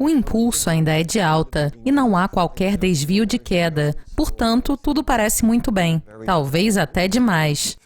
O impulso ainda é de alta e não há qualquer desvio de queda. Portanto, tudo parece muito bem, talvez até demais.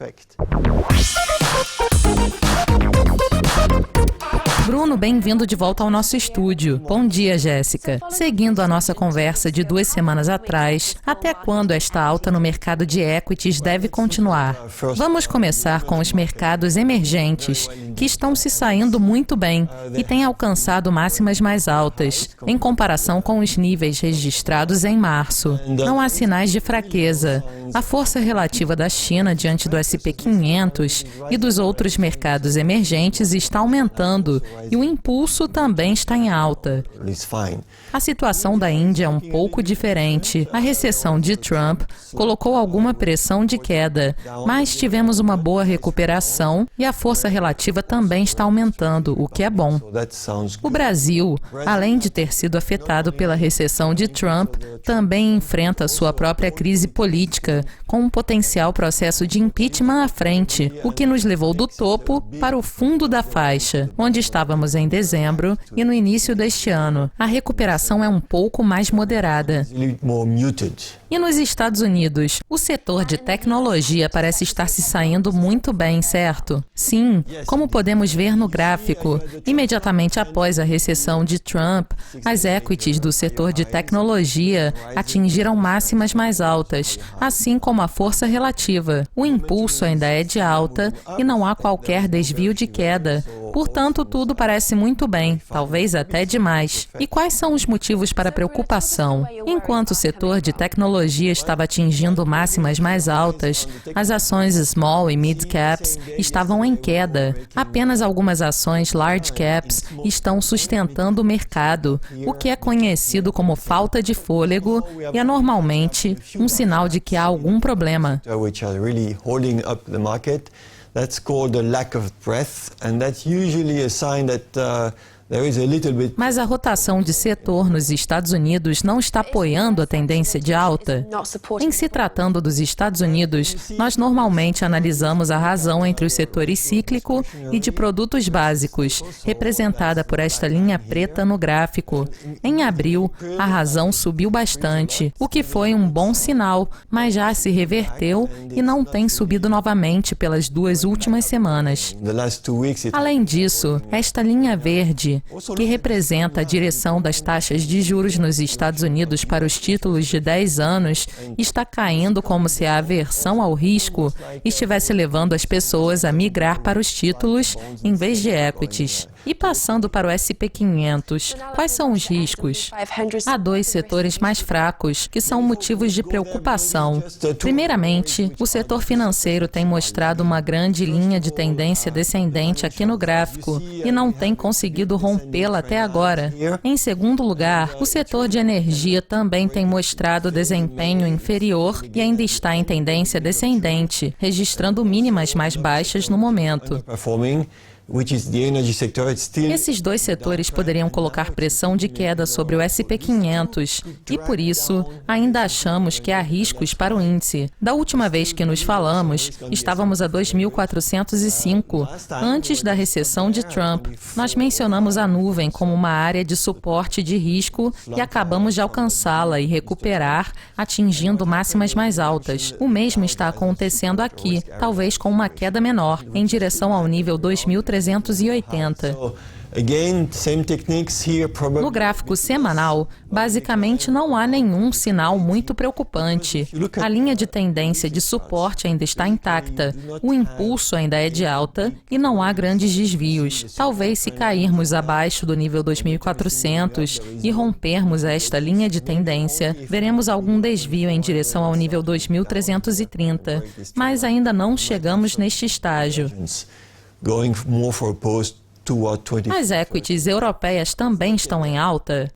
Bruno, bem-vindo de volta ao nosso estúdio. Bom dia, Jéssica. Seguindo a nossa conversa de 2 semanas atrás, até quando esta alta no mercado de equities deve continuar? Vamos começar com os mercados emergentes, que estão se saindo muito bem e têm alcançado máximas mais altas, em comparação com os níveis registrados em março. Não há sinais de fraqueza. A força relativa da China diante do S&P 500 e dos outros mercados emergentes está aumentando, e o impulso também está em alta. A situação da Índia é um pouco diferente. A recessão de Trump colocou alguma pressão de queda, mas tivemos uma boa recuperação e a força relativa também está aumentando, o que é bom. O Brasil, além de ter sido afetado pela recessão de Trump, também enfrenta sua própria crise política, com um potencial processo de impeachment à frente, o que nos levou do topo para o fundo da faixa, onde estávamos em dezembro e no início deste ano. A recuperação é um pouco mais moderada. E nos Estados Unidos, o setor de tecnologia parece estar se saindo muito bem, certo? Sim, como podemos ver no gráfico, imediatamente após a recessão de Trump, as equities do setor de tecnologia atingiram máximas mais altas, assim como a força relativa. O impulso ainda é de alta e não há qualquer desvio de queda. Portanto, tudo parece muito bem, talvez até demais. E quais são os motivos para preocupação? Enquanto o setor de tecnologia estava atingindo máximas mais altas, as ações small e mid caps estavam em queda. Apenas algumas ações large caps estão sustentando o mercado, o que é conhecido como falta de fôlego e é normalmente um sinal de que há algum problema. That's called a lack of breath, and that's usually a sign that there is a little bit. Mas a rotação de setor nos Estados Unidos não está apoiando a tendência de alta? Em se tratando dos Estados Unidos, nós normalmente analisamos a razão entre os setores cíclico e de produtos básicos, representada por esta linha preta no gráfico. Em abril, a razão subiu bastante, o que foi um bom sinal, mas já se reverteu e não tem subido novamente pelas 2 últimas semanas. Além disso, esta linha verde, que representa a direção das taxas de juros nos Estados Unidos para os títulos de 10 anos, está caindo como se a aversão ao risco estivesse levando as pessoas a migrar para os títulos em vez de equities. E passando para o S&P 500, quais são os riscos? Há 2 setores mais fracos que são motivos de preocupação. Primeiramente, o setor financeiro tem mostrado uma grande linha de tendência descendente aqui no gráfico e não tem conseguido rompê-la até agora. Em segundo lugar, o setor de energia também tem mostrado desempenho inferior e ainda está em tendência descendente, registrando mínimas mais baixas no momento. Esses 2 setores poderiam colocar pressão de queda sobre o S&P 500 e, por isso, ainda achamos que há riscos para o índice. Da última vez que nos falamos, estávamos a 2.405, antes da recessão de Trump. Nós mencionamos a nuvem como uma área de suporte de risco e acabamos de alcançá-la e recuperar, atingindo máximas mais altas. O mesmo está acontecendo aqui, talvez com uma queda menor, em direção ao nível 2.380. No gráfico semanal, basicamente não há nenhum sinal muito preocupante. A linha de tendência de suporte ainda está intacta, o impulso ainda é de alta e não há grandes desvios. Talvez se cairmos abaixo do nível 2.400 e rompermos esta linha de tendência, veremos algum desvio em direção ao nível 2.330, mas ainda não chegamos neste estágio. As equities europeias também estão em alta.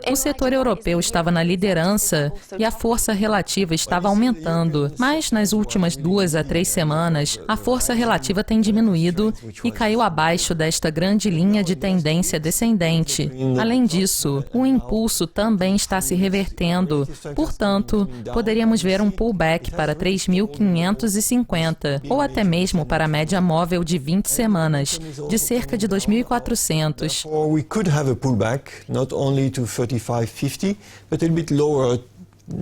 O setor europeu estava na liderança e a força relativa estava aumentando, mas nas últimas 2 a 3 semanas, a força relativa tem diminuído e caiu abaixo desta grande linha de tendência descendente. Além disso, o impulso também está se revertendo, portanto, poderíamos ver um pullback para 3.550, ou até mesmo para a média móvel de 20 semanas, de cerca de 2.400. We could have a pullback, not only to 35.50, but a little bit lower,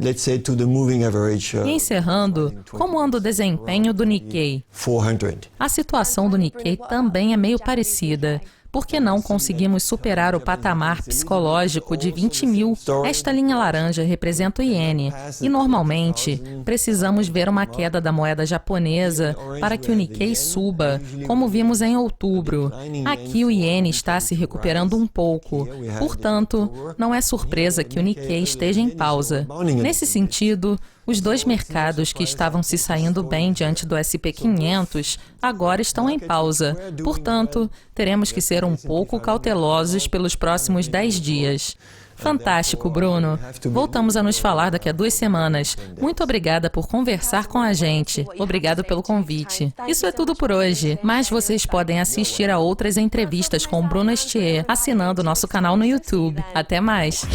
let's say, to the moving average. E encerrando, como anda o desempenho do Nikkei? 400. A situação do Nikkei também é meio parecida. Por que não conseguimos superar o patamar psicológico de 20 mil? Esta linha laranja representa o iene, e normalmente precisamos ver uma queda da moeda japonesa para que o Nikkei suba, como vimos em outubro. Aqui o iene está se recuperando um pouco, portanto, não é surpresa que o Nikkei esteja em pausa. Nesse sentido, os dois mercados que estavam se saindo bem diante do S&P 500 agora estão em pausa. Portanto, teremos que ser um pouco cautelosos pelos próximos 10 dias. Fantástico, Bruno. Voltamos a nos falar daqui a 2 semanas. Muito obrigada por conversar com a gente. Obrigado pelo convite. Isso é tudo por hoje, mas vocês podem assistir a outras entrevistas com o Bruno Estier assinando nosso canal no YouTube. Até mais!